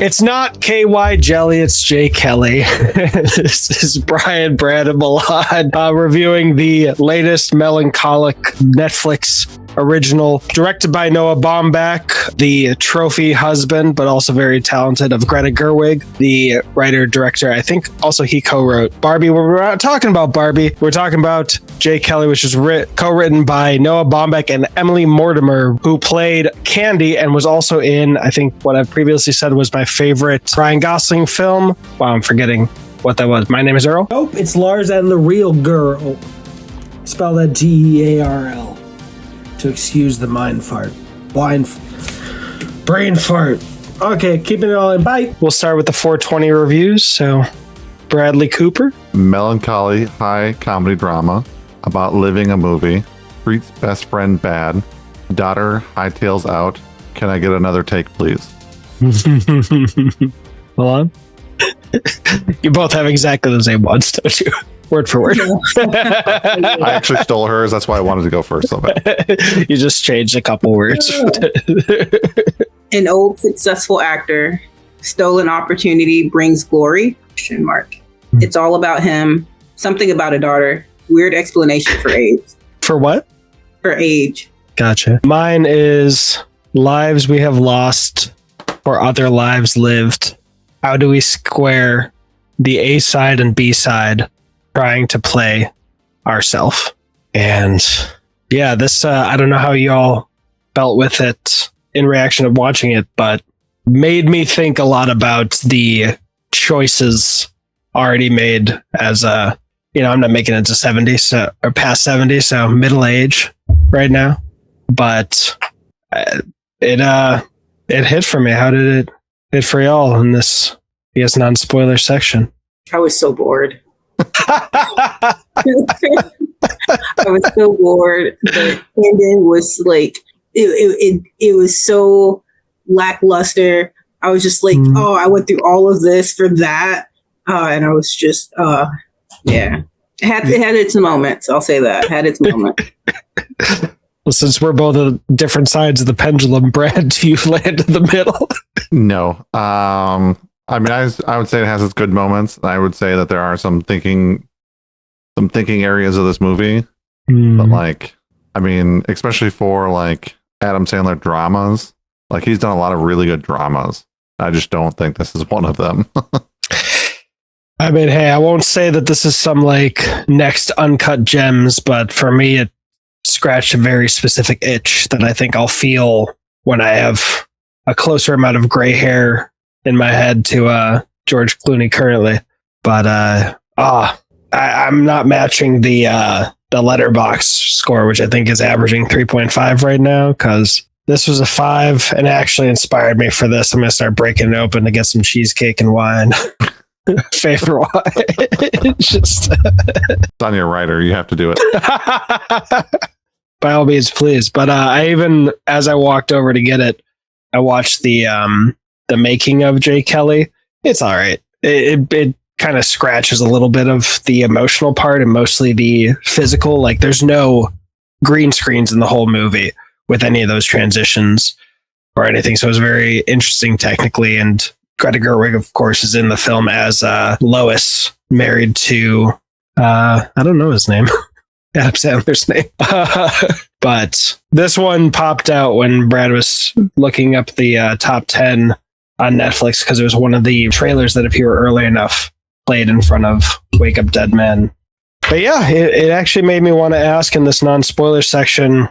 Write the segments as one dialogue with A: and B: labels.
A: It's not KY Jelly, it's Jay Kelly. This is Brian, Brad, and Milan reviewing the latest melancholic Netflix original, directed by Noah Baumbach, the trophy husband, but also very talented, of Greta Gerwig, the writer-director. I think also he co-wrote Barbie. We're not talking about Barbie. We're talking about Jay Kelly, which is co-written by Noah Baumbach and Emily Mortimer, who played Candy and was also in, I think what I've previously said was my favorite Ryan Gosling film. Wow, I'm forgetting what that was. My Name is Earl?
B: Nope, it's Lars and the Real Girl. Spell that Gearl. To excuse the mind fart. Brain fart. Okay, keeping it all in bite.
A: We'll start with the 420 reviews. So, Bradley Cooper.
C: Melancholy high comedy drama about living a movie. Treats best friend bad. Daughter hightails out. Can I get another take, please?
A: Hold on. You both have exactly the same ones, don't you? Word for word.
C: I actually stole hers. That's why I wanted to go first. So
A: you just changed a couple words.
D: An old successful actor, stolen opportunity brings glory? ? It's all about him. Something about a daughter. Weird explanation for age.
A: For what?
D: For age.
A: Gotcha. Mine is lives we have lost or other lives lived. How do we square the A side and B side trying to play ourself? And yeah, this, I don't know how y'all felt with it in reaction of watching it, but made me think a lot about the choices already made as I'm not making it to 70, so, or past 70, so middle age right now. But it hit for me. How did it hit for y'all in this, I guess, non-spoiler section?
D: I was so bored. I was so bored. The ending was like it was so lackluster. I was just like, oh, I went through all of this for that, and I was just, yeah. It had its moments. I'll say that. It had its moment.
A: Well, since we're both on different sides of the pendulum, Brad, do you land in the middle?
C: No. I mean, I would say it has its good moments. I would say that there are some thinking areas of this movie, but like, I mean, especially for like Adam Sandler dramas, like he's done a lot of really good dramas. I just don't think this is one of them.
A: I mean, hey, I won't say that this is some like next Uncut Gems, but for me, it scratched a very specific itch that I think I'll feel when I have a closer amount of gray hair in my head to George Clooney currently. But I'm not matching the Letterboxd score, which I think is averaging 3.5 right now, because this was a 5 and it actually inspired me for this. I'm going to start breaking it open to get some cheesecake and wine. Favorite wine. Just
C: It's on your writer. You have to do it.
A: By all means, please. But I even, as I walked over to get it, I watched the making of Jay Kelly. It's all right. It kind of scratches a little bit of the emotional part and mostly the physical. Like there's no green screens in the whole movie with any of those transitions or anything. So it was very interesting technically. And Greta Gerwig, of course, is in the film as Lois, married to, I don't know his name. Adam Sandler's name. But this one popped out when Brad was looking up the top 10 on Netflix because it was one of the trailers that, if you were early enough, played in front of Wake Up Dead Men. But yeah, it actually made me want to ask in this non-spoiler section,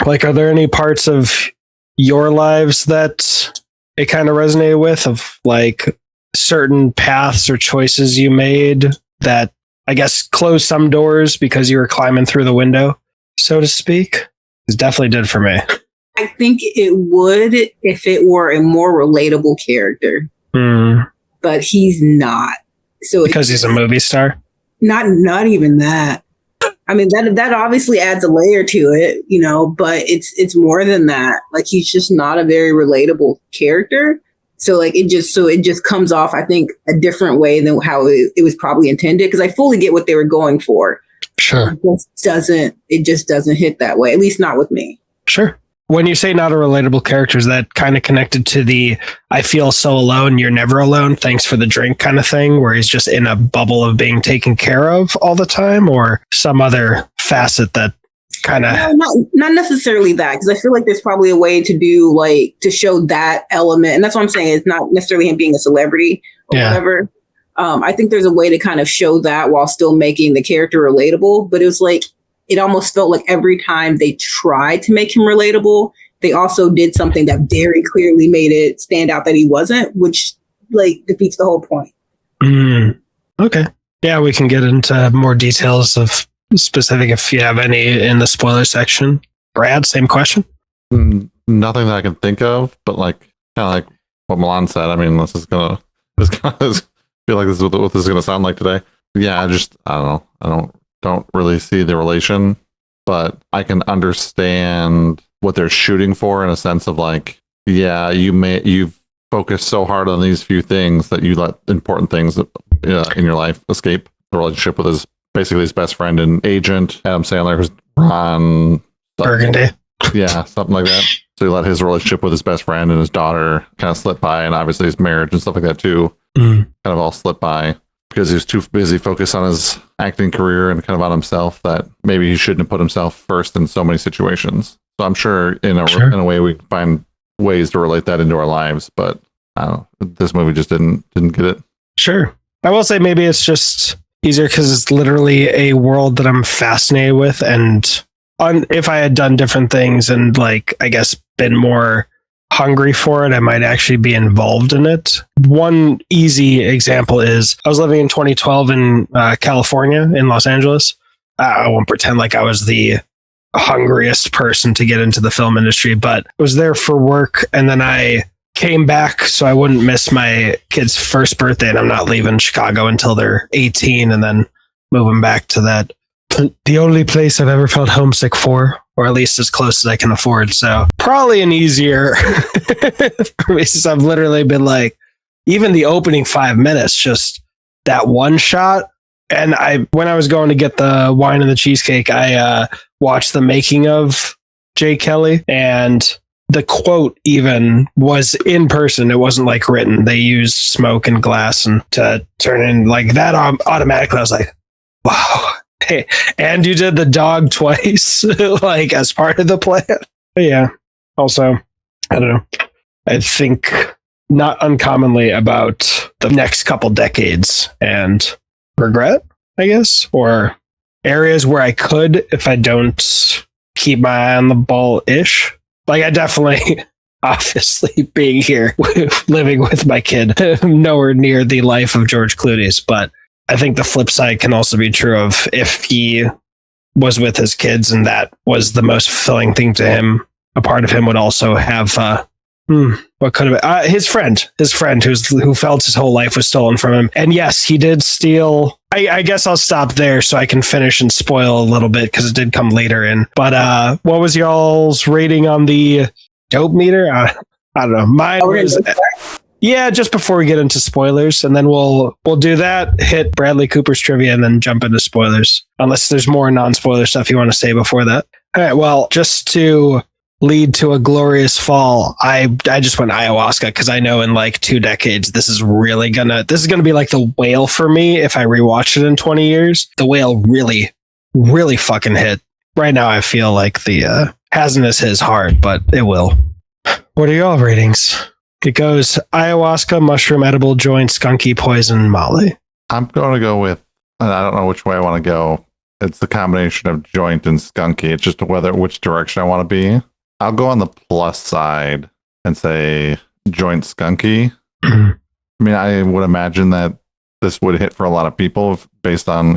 A: like, are there any parts of your lives that it kind of resonated with, of like certain paths or choices you made that I guess closed some doors because you were climbing through the window, so to speak? It definitely did for me.
D: I think it would if it were a more relatable character, but he's not. So
A: because he's a movie star?
D: Not even that. I mean, that obviously adds a layer to it, but it's more than that. Like, he's just not a very relatable character. So like it just comes off, I think, a different way than how it was probably intended. Because I fully get what they were going for.
A: Sure.
D: It just doesn't hit that way. At least not with me.
A: Sure. when you say not a relatable character, is that kind of connected to the I feel so alone, you're never alone, thanks for the drink kind of thing, where he's just in a bubble of being taken care of all the time, or some other facet that kind of...
D: No, not necessarily that, because I feel like there's probably a way to do, like, to show that element. And that's what I'm saying. It's not necessarily him being a celebrity or whatever. I think there's a way to kind of show that while still making the character relatable. But it was like, it almost felt like every time they tried to make him relatable, they also did something that very clearly made it stand out that he wasn't, which like defeats the whole point.
A: Okay. Yeah, we can get into more details of specific if you have any in the spoiler section. Brad, same question?
C: Nothing that I can think of, but like kind of like what Milan said. I mean, this feel like this is what this is gonna sound like today. Yeah, I don't know. I don't really see the relation, but I can understand what they're shooting for in a sense of like, yeah, you've focused so hard on these few things that you let important things in your life escape. The relationship with his best friend and agent, Adam Sandler, who's Ron
A: Burgundy.
C: Yeah, something like that. So he let his relationship with his best friend and his daughter kind of slip by, and obviously his marriage and stuff like that too, kind of all slip by because he was too busy focused on his acting career and kind of on himself that maybe he shouldn't have put himself first in so many situations. So I'm sure in a way we can find ways to relate that into our lives, but I don't know. This movie just didn't get it.
A: Sure. I will say maybe it's just easier because it's literally a world that I'm fascinated with, and if I had done different things and like I guess been more hungry for it, I might actually be involved in it. One easy example is I was living in 2012 in California, in Los Angeles. I won't pretend like I was the hungriest person to get into the film industry, but I was there for work, and then I came back so I wouldn't miss my kid's first birthday, and I'm not leaving Chicago until they're 18 and then moving back to that. The only place I've ever felt homesick for, or at least as close as I can afford. So probably an easier for me, since I've literally been like, even the opening 5 minutes, just that one shot. And when I was going to get the wine and the cheesecake, I watched the making of Jay Kelly, and the quote even was in person. It wasn't like written. They used smoke and glass and to turn in like that automatically. I was like, wow. Hey, and you did the dog twice, like as part of the plan. But yeah. Also, I don't know. I think not uncommonly about the next couple decades and regret, I guess, or areas where I could if I don't keep my eye on the ball ish. Like I definitely, obviously being here, living with my kid, nowhere near the life of George Clooney's, but I think the flip side can also be true of if he was with his kids and that was the most fulfilling thing to him, a part of him would also have, what could have been, his friend who felt his whole life was stolen from him. And yes, he did steal. I guess I'll stop there so I can finish and spoil a little bit because it did come later in. But what was y'all's rating on the dope meter? I don't know. Mine was... Yeah, just before we get into spoilers, and then we'll do that, hit Bradley Cooper's trivia, and then jump into spoilers. Unless there's more non-spoiler stuff you want to say before that. All right, well, just to lead to a glorious fall, I just went ayahuasca because I know in like 2 decades this is gonna be like The Whale for me if I rewatch it in 20 years. The Whale really, really fucking hit. Right now I feel like the hasn't as his hard, but it will. What are y'all ratings? It goes ayahuasca, mushroom, edible, joint, skunky, poison, Molly.
C: I'm going to go with, I don't know which way I want to go. It's the combination of joint and skunky. It's just which direction I want to be. I'll go on the plus side and say joint skunky. I mean, I would imagine that this would hit for a lot of people based on,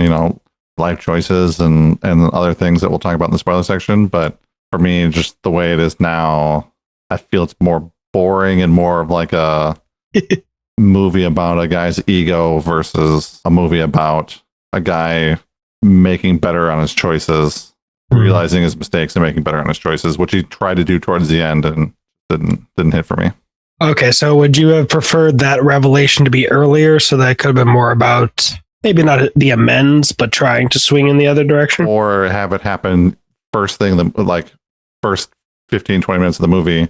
C: life choices and other things that we'll talk about in the spoiler section. But for me, just the way it is now, I feel it's more boring and more of like a movie about a guy's ego versus a movie about a guy making better on his choices, realizing his mistakes and making better on his choices, which he tried to do towards the end and didn't hit for me.
A: Okay, so would you have preferred that revelation to be earlier so that it could have been more about maybe not the amends, but trying to swing in the other direction?
C: Or have it happen first 15, 20 minutes of the movie,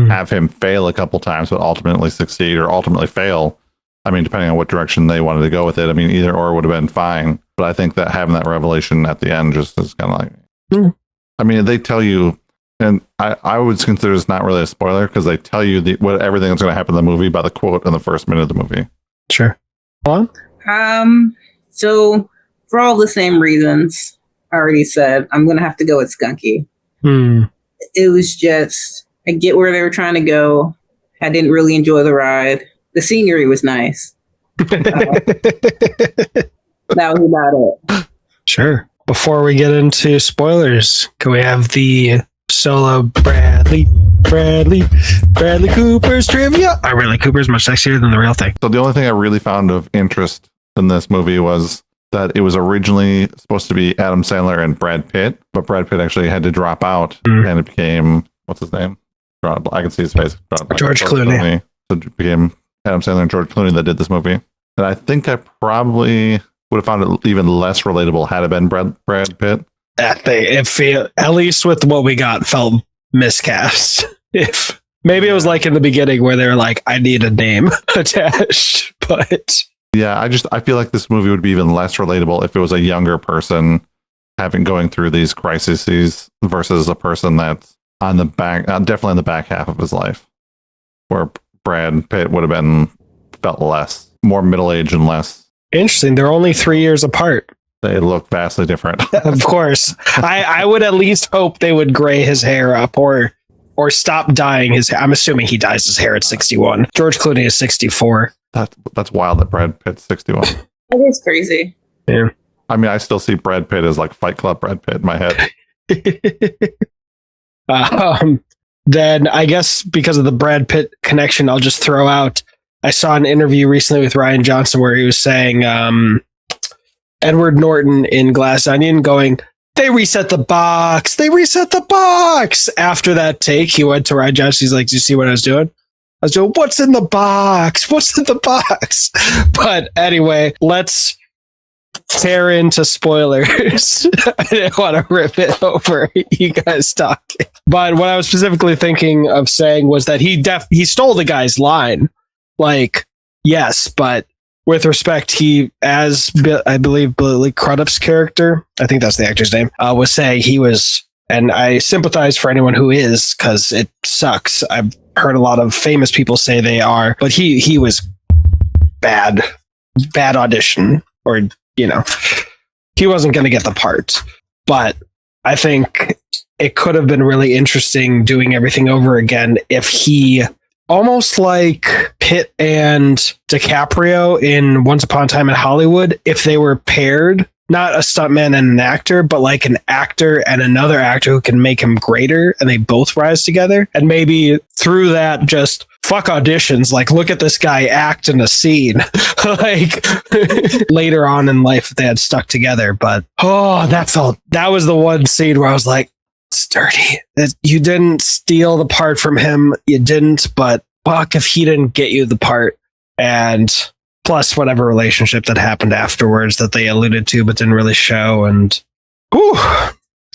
C: have him fail a couple times, but ultimately succeed or ultimately fail. I mean, depending on what direction they wanted to go with it. I mean, either or would have been fine. But I think that having that revelation at the end just is kind of like, I mean, they tell you, and I would consider this not really a spoiler because they tell you everything that's going to happen in the movie by the quote in the first minute of the movie.
A: Sure.
D: So for all the same reasons I already said, I'm going to have to go with Skunky. It was just, I get where they were trying to go. I didn't really enjoy the ride. The scenery was nice. That was about it.
A: Sure. Before we get into spoilers, can we have the solo Bradley Cooper's trivia? Bradley Cooper's much sexier than the real thing.
C: So the only thing I really found of interest in this movie was that it was originally supposed to be Adam Sandler and Brad Pitt, but Brad Pitt actually had to drop out and it became, what's his name? I can see his face.
A: George Clooney.
C: So it became Adam Sandler and George Clooney that did this movie. And I think I probably would have found it even less relatable had it been Brad Pitt.
A: At least with what we got, felt miscast. If maybe it was like in the beginning where they were like, I need a name attached, but
C: yeah, I feel like this movie would be even less relatable if it was a younger person going through these crises versus a person that's on the back, definitely in the back half of his life, where Brad Pitt would have felt more middle-aged and less.
A: Interesting. They're only 3 years apart.
C: They look vastly different.
A: Of course. I would at least hope they would gray his hair up or stop dyeing his hair. I'm assuming he dyes his hair at 61. George Clooney is 64.
C: That's wild that Brad Pitt's 61.
D: That is crazy.
A: Yeah.
C: I mean, I still see Brad Pitt as like Fight Club Brad Pitt in my head.
A: Then I guess because of the Brad Pitt connection, I'll just throw out, I saw an interview recently with Ryan Johnson where he was saying Edward Norton in Glass Onion going, they reset the box. After that take, he went to Ryan Johnson. He's like, do you see what I was doing? I was doing, what's in the box? But anyway, let's tear into spoilers. I didn't want to rip it over you guys talking. But what I was specifically thinking of saying was that he stole the guy's line. Like, yes, but with respect, as I believe Billy Crudup's character, I think that's the actor's name, was saying he was, and I sympathize for anyone who is, because it sucks. I've heard a lot of famous people say they are, but he was bad audition, or, he wasn't going to get the part. But I think it could have been really interesting doing everything over again if he, almost like Pitt and DiCaprio in Once Upon a Time in Hollywood, if they were paired, not a stuntman and an actor, but like an actor and another actor who can make him greater, and they both rise together. And maybe through that, just fuck auditions, like look at this guy act in a scene like later on in life if they had stuck together. But that was the one scene where I was like, it's dirty. You didn't steal the part from him. You didn't, but fuck if he didn't get you the part. And plus whatever relationship that happened afterwards that they alluded to but didn't really show. And whew. All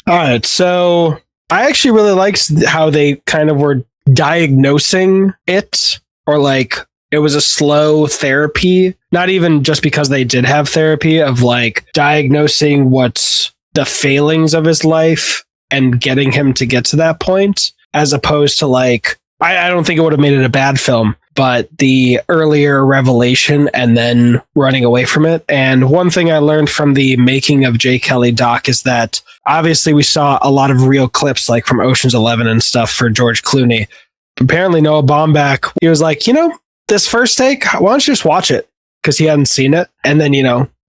A: right, so I actually really liked how they kind of were diagnosing it, or like it was a slow therapy, not even just because they did have therapy, of like diagnosing what's the failings of his life and getting him to get to that point, as opposed to like, I don't think it would have made it a bad film, but the earlier revelation and then running away from it. And one thing I learned from the Making of J. Kelly doc is that obviously we saw a lot of real clips like from Ocean's 11 and stuff for George Clooney. Apparently Noah Baumbach, he was like, this first take, why don't you just watch it? Because he hadn't seen it. And then,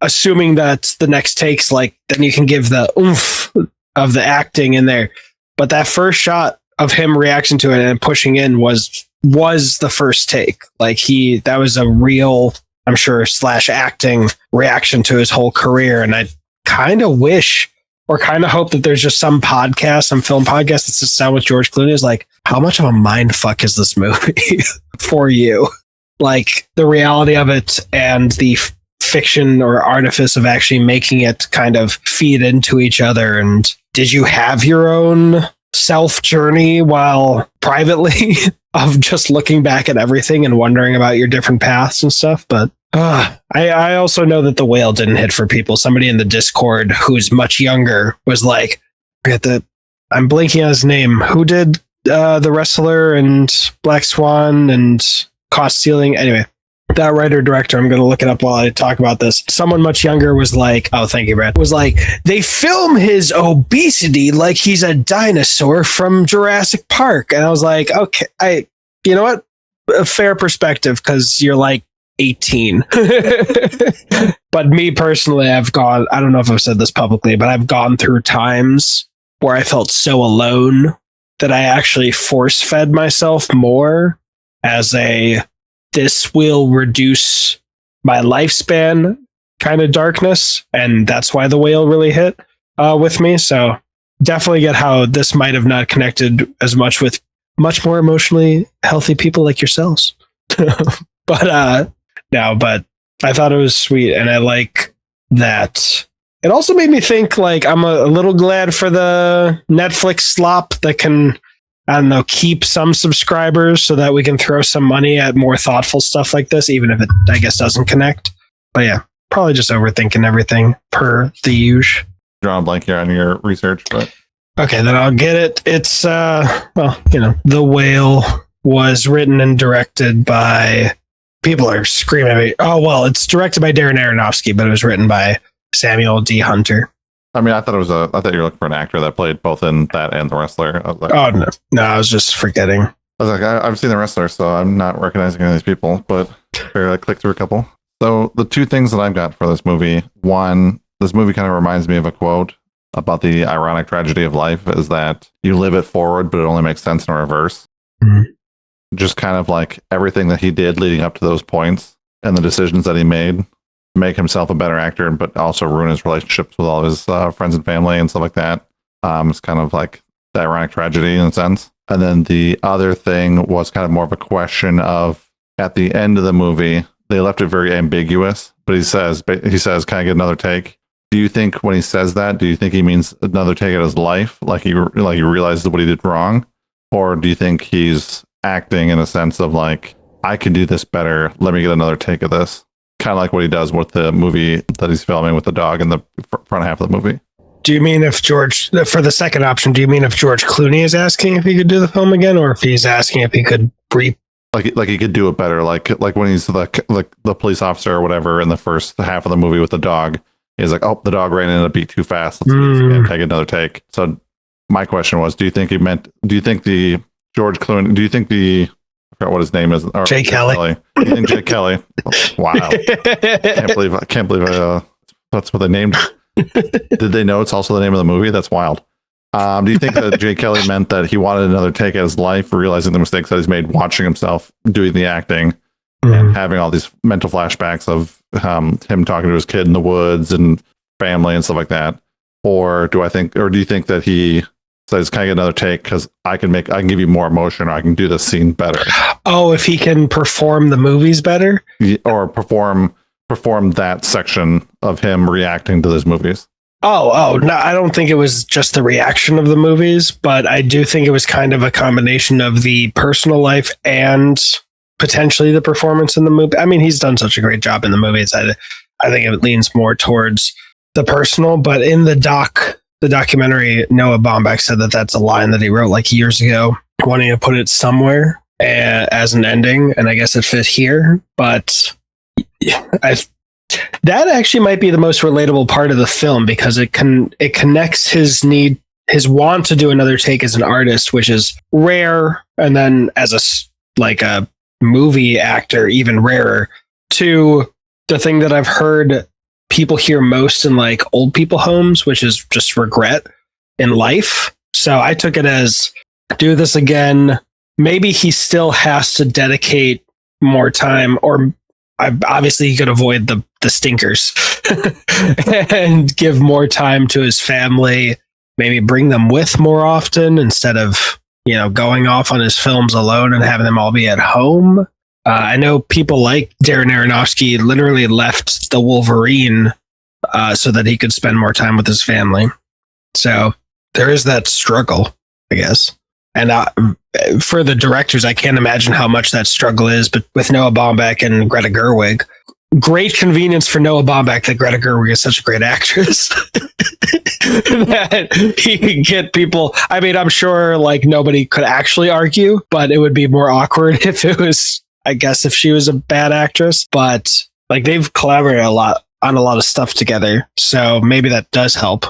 A: assuming that the next take's like, then you can give the oomph of the acting in there. But that first shot of him reacting to it and pushing in was the first take. Like that was a real, I'm sure, / acting reaction to his whole career. And I kind of wish, or kind of hope that there's just some film podcast that sits down with George Clooney is like, how much of a mind fuck is this movie for you? Like the reality of it and the fiction or artifice of actually making it kind of feed into each other. And did you have your own self journey while privately of just looking back at everything and wondering about your different paths and stuff. But I also know that The Whale didn't hit for people. Somebody in the Discord who's much younger was like, I'm blanking on his name. Who did The Wrestler and Black Swan and Cost Ceiling? Anyway, that writer director, I'm going to look it up while I talk about this. Someone much younger was like, oh, thank you, Brad, was like, they film his obesity like he's a dinosaur from Jurassic Park. And I was like, okay, you know what? A fair perspective, because you're like 18. But me personally, I don't know if I've said this publicly, but I've gone through times where I felt so alone that I actually force fed myself more as this will reduce my lifespan kind of darkness. And that's why The Whale really hit with me. So definitely get how this might have not connected as much with much more emotionally healthy people like yourselves. But I thought it was sweet. And I like that. It also made me think, like, I'm a little glad for the Netflix slop that can, I don't know, keep some subscribers so that we can throw some money at more thoughtful stuff like this, even if it, I guess, doesn't connect. But yeah, probably just overthinking everything per the usual.
C: Draw a blank here on your research, but
A: okay, then I'll get it. It's The Whale was written and directed by, people are screaming at me. Oh well, it's directed by Darren Aronofsky, but it was written by Samuel D. Hunter. I
C: mean, I thought you were looking for an actor that played both in that and The Wrestler. I was like,
A: oh no, I was just forgetting.
C: I was like, I've seen The Wrestler, so I'm not recognizing any of these people, but I clicked through a couple. So the two things that I've got for this movie, one, this movie kind of reminds me of a quote about the ironic tragedy of life, is that you live it forward, but it only makes sense in reverse. Mm-hmm. Just kind of like everything that he did leading up to those points and the decisions that he made to make himself a better actor, but also ruin his relationships with all his friends and family and stuff like that. It's kind of like the ironic tragedy in a sense. And then the other thing was kind of more of a question of, at the end of the movie, they left it very ambiguous, but he says, can I get another take? Do you think when he says that, do you think he means another take at his life? Like he realizes what he did wrong? Or do you think he's acting in a sense of like, I can do this better, let me get another take of this? Kind of like what he does with the movie that he's filming with the dog in the front half of the movie.
A: Do you mean for the second option, do you mean if George Clooney is asking if he could do the film again, or if he's asking if he could
C: like he could do it better, like when he's the police officer or whatever in the first half of the movie with the dog, he's like, oh, the dog ran in a beat too fast, let's take another take. So my question was, do you think the George Clooney, do you think I forgot what his name is, or
A: Jay Kelly.
C: Do you think Jay Kelly? Wow, can't believe that's what they named it. Did they know it's also the name of the movie? That's wild. Do you think that Jay Kelly meant that he wanted another take at his life, realizing the mistakes that he's made watching himself doing the acting and having all these mental flashbacks of him talking to his kid in the woods and family and stuff like that? Or do you think that he says, can I get another take because I can give you more emotion, or I can do this scene better?
A: Oh, if he can perform the movies better?
C: Or perform that section of him reacting to those movies.
A: Oh, no, I don't think it was just the reaction of the movies, but I do think it was kind of a combination of the personal life and potentially the performance in the movie. I mean, he's done such a great job in the movies. I think it leans more towards the personal, but in the documentary, Noah Baumbach said that that's a line that he wrote like years ago, wanting to put it somewhere as an ending, and I guess it fit here, but that actually might be the most relatable part of the film, because it connects his want to do another take as an artist, which is rare, and then as a movie actor, even rarer, to the thing that I've heard people hear most in like old people homes, which is just regret in life. So I took it as, do this again. Maybe he still has to dedicate more time, or obviously he could avoid the stinkers and give more time to his family, maybe bring them with more often instead of, going off on his films alone and having them all be at home. I know people like Darren Aronofsky literally left the Wolverine so that he could spend more time with his family. So there is that struggle. I guess. And for the directors, I can't imagine how much that struggle is, but with Noah Baumbach and Greta Gerwig. Great convenience for Noah Baumbach that Greta Gerwig is such a great actress that he can get people. I mean, I'm sure like nobody could actually argue, but it would be more awkward if it was, I guess, if she was a bad actress. But like they've collaborated a lot on a lot of stuff together. So maybe that does help.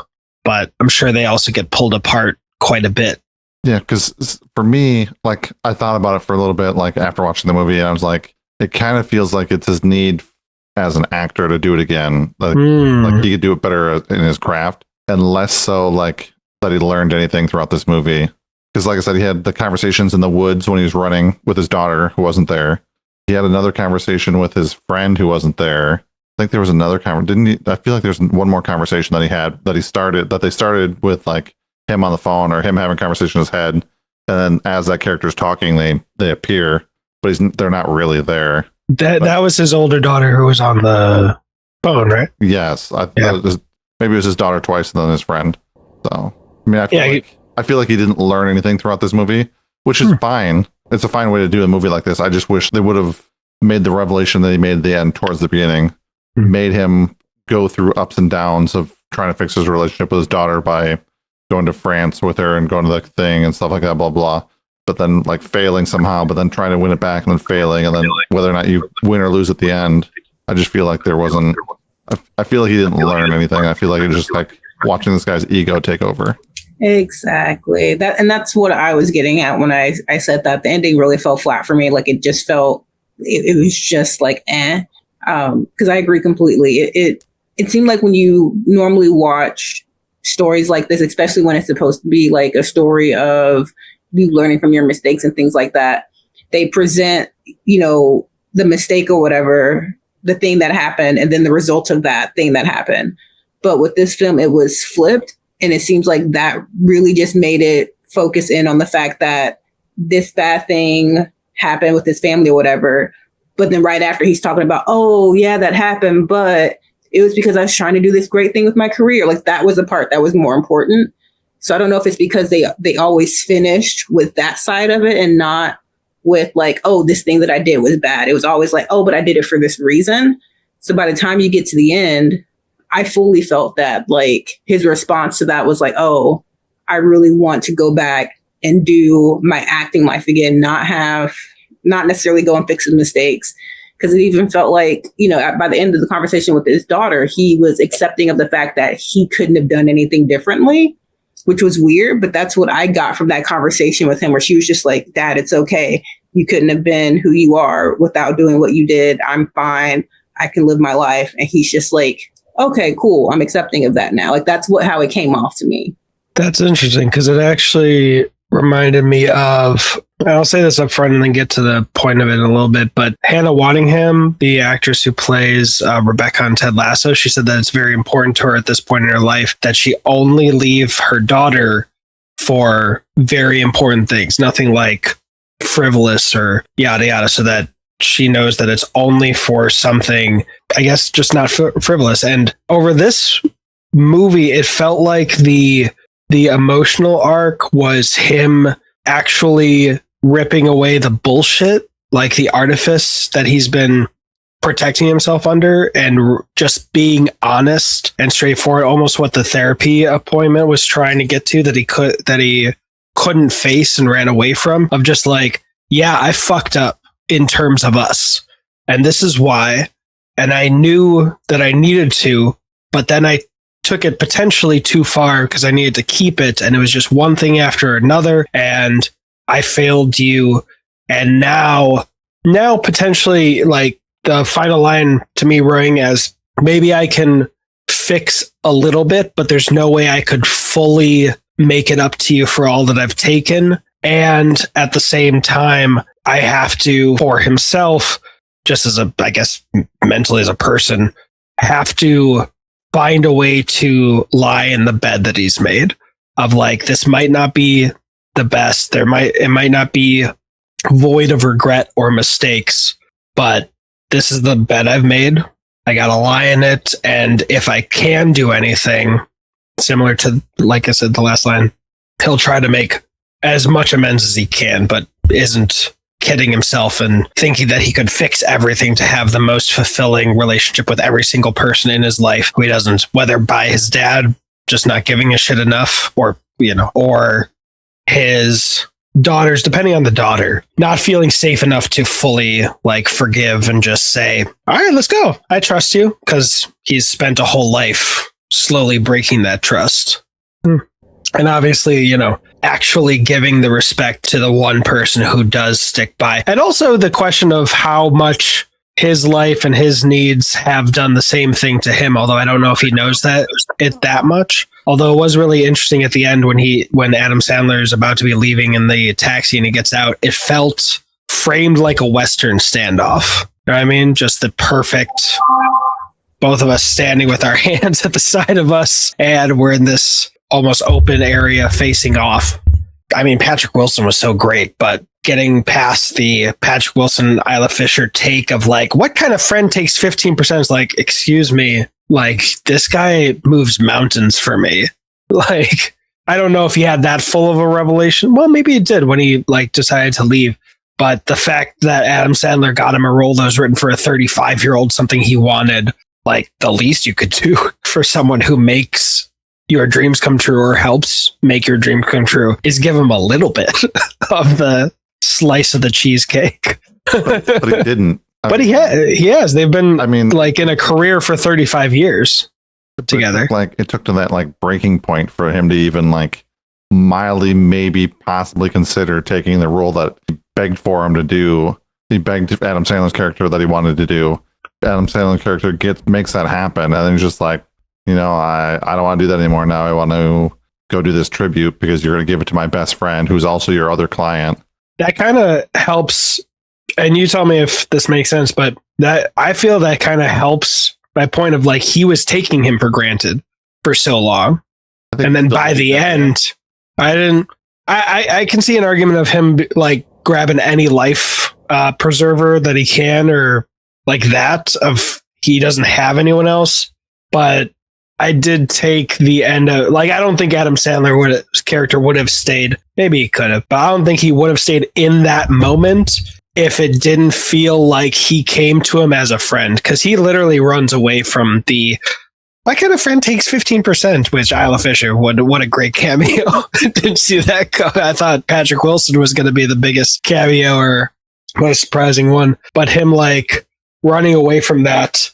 A: But I'm sure they also get pulled apart quite a bit.
C: Yeah, because for me, like I thought about it for a little bit, like after watching the movie, and I was like, it kind of feels like it's his need as an actor to do it again. Like he could do it better in his craft, and less so like that he learned anything throughout this movie. Because like I said, he had the conversations in the woods when he was running with his daughter who wasn't there. He had another conversation with his friend who wasn't there. I think there was another conversation. I feel like there's one more conversation that he had that they started with like him on the phone or him having a conversation in his head. And then as that character's talking, they appear, but they're not really there.
A: That was his older daughter who was on the phone, right?
C: Yes. Maybe it was his daughter twice and then his friend. So, I mean, I feel like he didn't learn anything throughout this movie, which is fine. It's a fine way to do a movie like this. I just wish they would have made the revelation that he made at the end towards the beginning, made him go through ups and downs of trying to fix his relationship with his daughter by going to France with her and going to the thing and stuff like that, blah, blah. But then like failing somehow, but then trying to win it back and then failing, and then whether or not you win or lose at the end. I just feel like there wasn't, I feel like he didn't learn anything. I feel like it was just like watching this guy's ego take over.
D: Exactly. That's what I was getting at when I said that the ending really fell flat for me. Like it just felt, it was just like, because I agree completely. It seemed like when you normally watch stories like this, especially when it's supposed to be like a story of you learning from your mistakes and things like that, they present, the mistake or whatever, the thing that happened, and then the result of that thing that happened. But with this film, it was flipped. And it seems like that really just made it focus in on the fact that this bad thing happened with his family or whatever. But then right after he's talking about, oh yeah, that happened, but it was because I was trying to do this great thing with my career. Like that was the part that was more important. So I don't know if it's because they always finished with that side of it and not with like, oh, this thing that I did was bad. It was always like, oh, but I did it for this reason. So by the time you get to the end, I fully felt that like his response to that was like, oh, I really want to go back and do my acting life again, not necessarily go and fix his mistakes. Because it even felt like, by the end of the conversation with his daughter, he was accepting of the fact that he couldn't have done anything differently, which was weird. But that's what I got from that conversation with him, where she was just like, Dad, it's okay. You couldn't have been who you are without doing what you did. I'm fine. I can live my life. And he's just like, okay, cool. I'm accepting of that now. Like that's how it came off to me.
A: That's interesting because it actually reminded me of, I'll say this up front and then get to the point of it in a little bit, but Hannah Waddingham, the actress who plays Rebecca on Ted Lasso, she said that it's very important to her at this point in her life that she only leave her daughter for very important things, nothing like frivolous or yada yada, so that she knows that it's only for something, I guess, just not frivolous. And over this movie, it felt like the emotional arc was him actually ripping away the bullshit, like the artifice that he's been protecting himself under, and just being honest and straightforward, almost what the therapy appointment was trying to get to, that he couldn't face and ran away from, of just like, yeah, I fucked up in terms of us, and this is why, and I knew that I needed to, but then I took it potentially too far because I needed to keep it, and it was just one thing after another, and I failed you. And now potentially, like, the final line to me rang as, maybe I can fix a little bit, but there's no way I could fully make it up to you for all that I've taken. And at the same time, I have to, for himself, just as I guess mentally as a person, have to find a way to lie in the bed that he's made, of like, this might not be the best. It might not be void of regret or mistakes, but this is the bed I've made. I got to lie in it. And if I can do anything similar to, like I said, the last line, he'll try to make as much amends as he can, but isn't kidding himself and thinking that he could fix everything to have the most fulfilling relationship with every single person in his life who he doesn't, whether by his dad just not giving a shit enough, or or his daughters, depending on the daughter, not feeling safe enough to fully like forgive and just say, all right, let's go, I trust you, because he's spent a whole life slowly breaking that trust. And obviously, actually giving the respect to the one person who does stick by. And also the question of how much his life and his needs have done the same thing to him, although I don't know if he knows that much. Although it was really interesting at the end when Adam Sandler is about to be leaving in the taxi and he gets out, it felt framed like a Western standoff. You know what I mean? Just the perfect, both of us standing with our hands at the side of us, and we're in this almost open area facing off. I mean, Patrick Wilson was so great, but getting past the Patrick Wilson, Isla Fisher take of like, what kind of friend takes 15% is like, excuse me, like this guy moves mountains for me. Like, I don't know if he had that full of a revelation. Well, maybe he did when he like decided to leave. But the fact that Adam Sandler got him a role that was written for a 35-year-old, something he wanted, like the least you could do for someone who makes your dreams come true or helps make your dreams come true is give him a little bit of the slice of the cheesecake.
C: but he didn't.
A: He has. They've been, like in a career for 35 years together.
C: It took to that like breaking point for him to even like mildly, maybe possibly consider taking the role that he begged for him to do. He begged Adam Sandler's character that he wanted to do. Adam Sandler's character makes that happen, and then he's just like, I don't want to do that anymore. Now I want to go do this tribute because you're going to give it to my best friend, who's also your other client.
A: That kind of helps. And you tell me if this makes sense, but that I feel that kind of helps my point of like, he was taking him for granted for so long. And then by the end, I can see an argument of him like grabbing any life preserver that he can, or like that of he doesn't have anyone else. But I did take the end of, like, I don't think Adam Sandler's character would have stayed. Maybe he could have, but I don't think he would have stayed in that moment if it didn't feel like he came to him as a friend. Because he literally runs away from my kind of friend takes 15%, which Isla Fisher, what a great cameo. Didn't see that go. I thought Patrick Wilson was going to be the biggest cameo or most surprising one. But him, like, running away from that.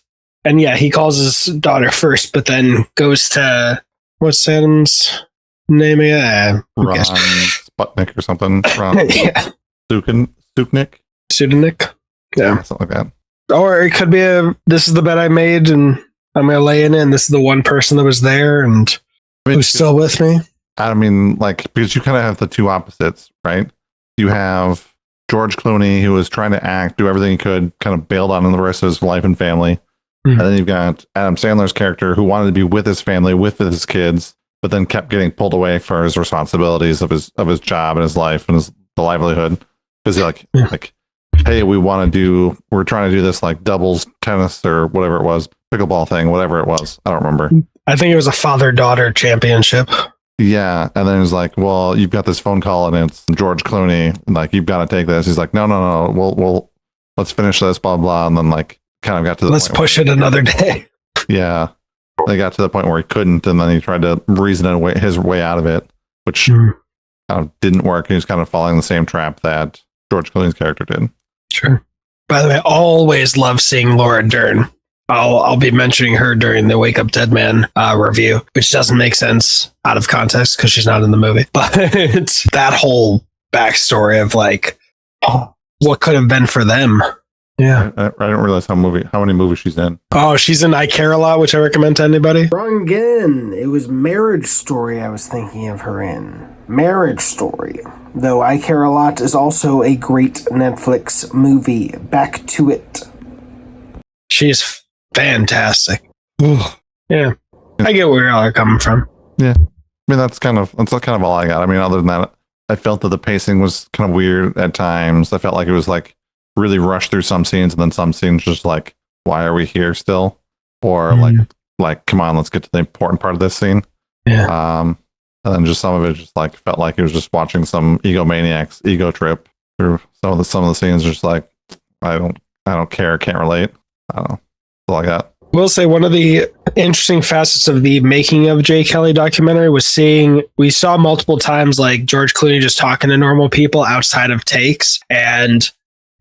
A: And yeah, he calls his daughter first, but then goes to, what's Adam's name again?
C: Ron Sputnik or something. Ron
A: yeah.
C: Suknik?
A: Sudanik? Yeah.
C: Something like that.
A: Or it could be this is the bed I made and I'm going to lay in it, and this is the one person that was there and who's still with me.
C: I mean, like, because you kind of have the two opposites, right? You have George Clooney, who was trying to do everything he could, kind of bailed on the rest of his life and family. And then you've got Adam Sandler's character, who wanted to be with his family, with his kids, but then kept getting pulled away for his responsibilities of his job and his life and the livelihood. Because like, hey, we're trying to do this like doubles tennis or whatever it was, pickleball thing, whatever it was. I don't remember.
A: I think it was a father-daughter championship.
C: Yeah, and then he's like, well, you've got this phone call and it's George Clooney, and like, you've got to take this. He's like, no, we'll let's finish this, blah blah, and then like kind of got to the
A: let's push it another day.
C: Yeah, they got to the point where he couldn't, and then he tried to reason his way out of it, which kind of didn't work. He was kind of following the same trap that George Clooney's character did.
A: Sure. By the way, I always love seeing Laura Dern. I'll be mentioning her during the Wake Up Dead Man review, which doesn't make sense out of context because she's not in the movie. But it's that whole backstory of like, what could have been for them. Yeah.
C: I didn't realize how many movies she's in.
A: Oh, she's in I Care a Lot, which I recommend to anybody.
B: Wrong again. It was Marriage Story I was thinking of her in. Marriage Story. Though I Care a Lot is also a great Netflix movie. Back to it.
A: She's fantastic. Yeah. I get where y'all are coming from.
C: Yeah. I mean, that's kind of all I got. I mean, other than that, I felt that the pacing was kind of weird at times. I felt like it was like really rushed through some scenes, and then some scenes just like, why are we here still? Or like, come on, let's get to the important part of this scene.
A: Yeah.
C: And then just some of it just like felt like he was just watching some egomaniac's ego trip through some of the scenes. Just like I don't care, can't relate. I don't know, stuff like that.
A: Will say one of the interesting facets of the making of J. Kelly documentary was we saw multiple times like George Clooney just talking to normal people outside of takes. And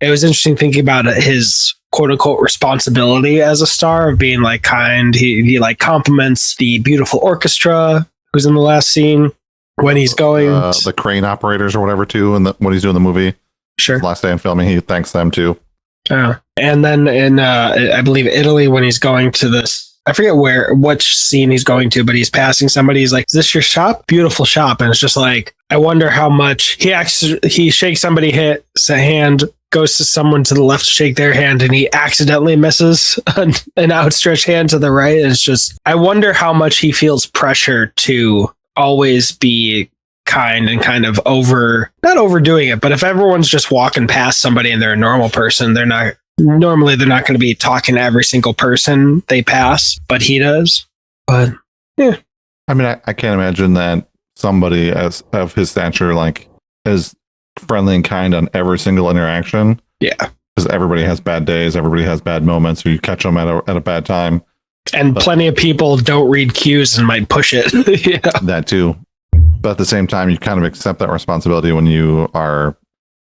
A: it was interesting thinking about his quote unquote responsibility as a star of being like kind. He like compliments the beautiful orchestra who's in the last scene when he's going.
C: The crane operators or whatever too. And when he's doing the movie.
A: Sure.
C: Last day in filming, he thanks them too.
A: Oh. And then in I believe Italy, when he's going to this, I forget which scene he's going to, but he's passing somebody. He's like, "Is this your shop? Beautiful shop." And it's just like, I wonder how much he shakes somebody's hand, goes to someone to the left to shake their hand, and he accidentally misses an outstretched hand to the right. And it's just, I wonder how much he feels pressure to always be kind and kind of not overdoing it, but if everyone's just walking past somebody and they're a normal person, they're not going to be talking to every single person they pass, but he does. But yeah,
C: I mean, I can't imagine that somebody of his stature like is friendly and kind on every single interaction.
A: Yeah,
C: because everybody has bad days, everybody has bad moments, or you catch them at a bad time, and plenty
A: of people don't read cues and might push it. Yeah,
C: that too. But at the same time, you kind of accept that responsibility when you are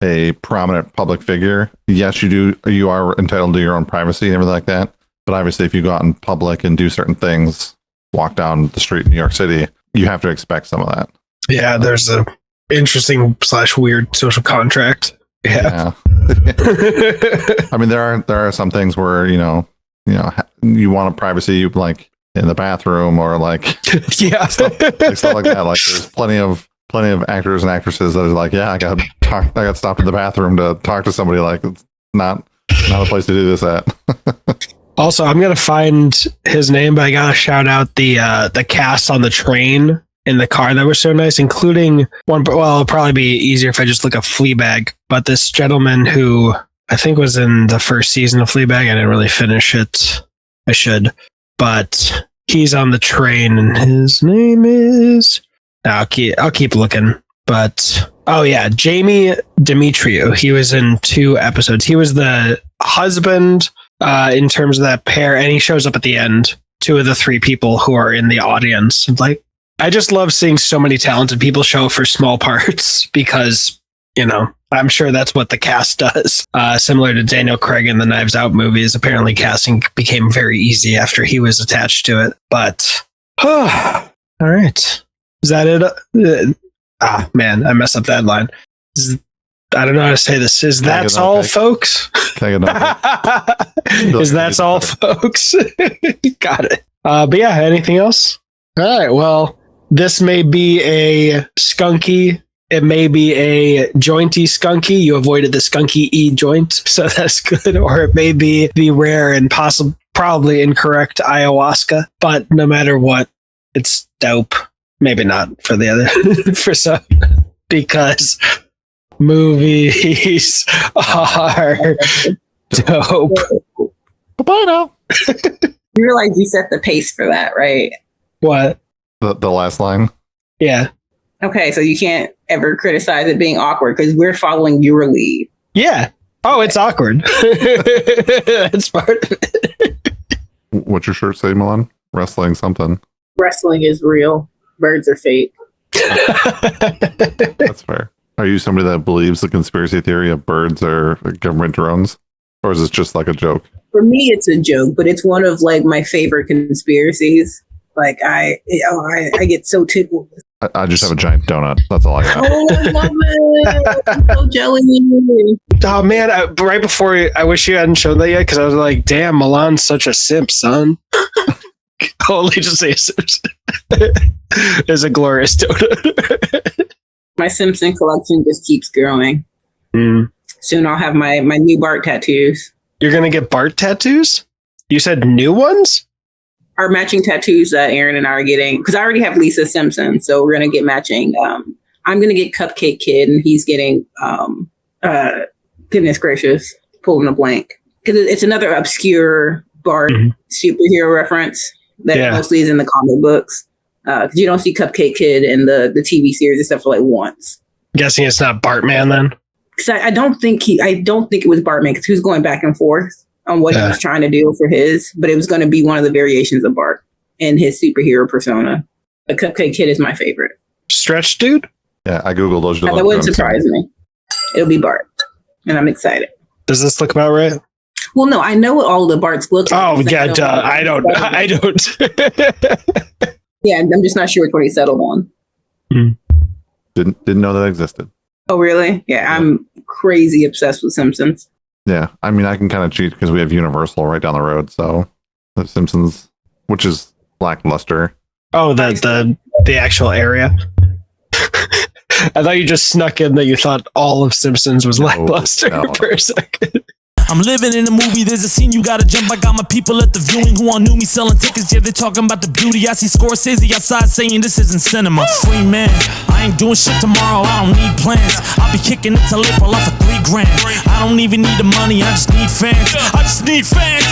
C: a prominent public figure. Yes, you are entitled to your own privacy and everything like that. But obviously, if you go out in public and do certain things, walk down the street in New York City, you have to expect some of that.
A: Yeah, there's a interesting / weird social contract. Yeah.
C: I mean, there are some things where you want a privacy, you like in the bathroom or like stuff like that. Like there's plenty of actors and actresses that are like, yeah, I got stopped in the bathroom to talk to somebody. Like it's not a place to do this at.
A: Also, I'm gonna find his name, but I gotta shout out the cast on the train in the car that was so nice, including one. Well, it'll probably be easier if I just look up Fleabag. But this gentleman who I think was in the first season of Fleabag, I didn't really finish it. I should. But he's on the train, and his name is. I'll keep looking. But oh yeah, Jamie Demetriou. He was in 2 episodes. He was the husband in terms of that pair, and he shows up at the end. 2 of the 3 people who are in the audience. Like, I just love seeing so many talented people show up for small parts because I'm sure that's what the cast does. Similar to Daniel Craig in the Knives Out movies, apparently casting became very easy after he was attached to it. But, all right. Is that it? Man, I messed up that line. I don't know how to say this. Is that's all, folks? Is that's all, folks? Got it. But yeah, anything else? All right, well, this may be a skunky. It may be a jointy skunky. You avoided the skunky E joint, so that's good. Or it may be the rare and probably incorrect ayahuasca. But no matter what, it's dope. Maybe not for the other, for some, because movies are dope.
C: Bye now.
D: You realize you set the pace for that, right?
A: What?
C: The last line?
A: Yeah.
D: Okay, so you can't ever criticize it being awkward because we're following your lead.
A: Yeah. Oh, it's awkward. That's part of it.
C: What's your shirt say, Milan? Wrestling something.
D: Wrestling is real. Birds are fake.
C: That's fair. Are you somebody that believes the conspiracy theory of birds are government drones? Or is this just like a joke?
D: For me, it's a joke, but it's one of like my favorite conspiracies. Like I get so tickled.
C: I just have a giant donut. That's all I got.
D: Oh, I love it. I'm so jelly.
A: Oh man! Right before I wish you hadn't shown that yet because I was like, "Damn, Milan's such a simp, son." Only just say a simp. It's a glorious donut.
D: My Simpson collection just keeps growing.
A: Mm.
D: Soon I'll have my new Bart tattoos.
A: You're gonna get Bart tattoos? You said new ones?
D: Our matching tattoos that Aaron and I are getting, because I already have Lisa Simpson, so we're gonna get matching. I'm gonna get Cupcake Kid, and he's getting goodness gracious, pulling a blank because it's another obscure Bart superhero reference that mostly is in the comic books. Because you don't see Cupcake Kid in the TV series except for like once.
A: Guessing it's not Bartman then.
D: Because I don't think it was Bartman because he was going back and forth on what he was trying to do for his, but it was going to be one of the variations of Bart in his superhero persona. The Cupcake Kid is my favorite.
A: Stretch dude?
C: Yeah, I googled those.
D: That wouldn't surprise me. It'll be Bart, and I'm excited.
A: Does this look about right?
D: Well, no, I know what all the Barts look like.
A: Oh, yeah, I don't.
D: Yeah, I'm just not sure which one he settled on.
C: Didn't know that existed.
D: Oh, really? Yeah, I'm crazy obsessed with Simpsons.
C: Yeah, I mean, I can kind of cheat because we have Universal right down the road. So the Simpsons, which is lackluster.
A: Oh, the actual area. I thought you just snuck in that you thought all of Simpsons was lackluster for a second.
E: I'm living in a movie, there's a scene you gotta jump. I got my people at the viewing who all knew me selling tickets. Yeah, they talking about the beauty. I see Scorsese outside saying this isn't cinema. Free man, I ain't doing shit tomorrow, I don't need plans. I'll be kicking it till April off for $3 grand. I don't even need the money, I just need fans. I just need fans.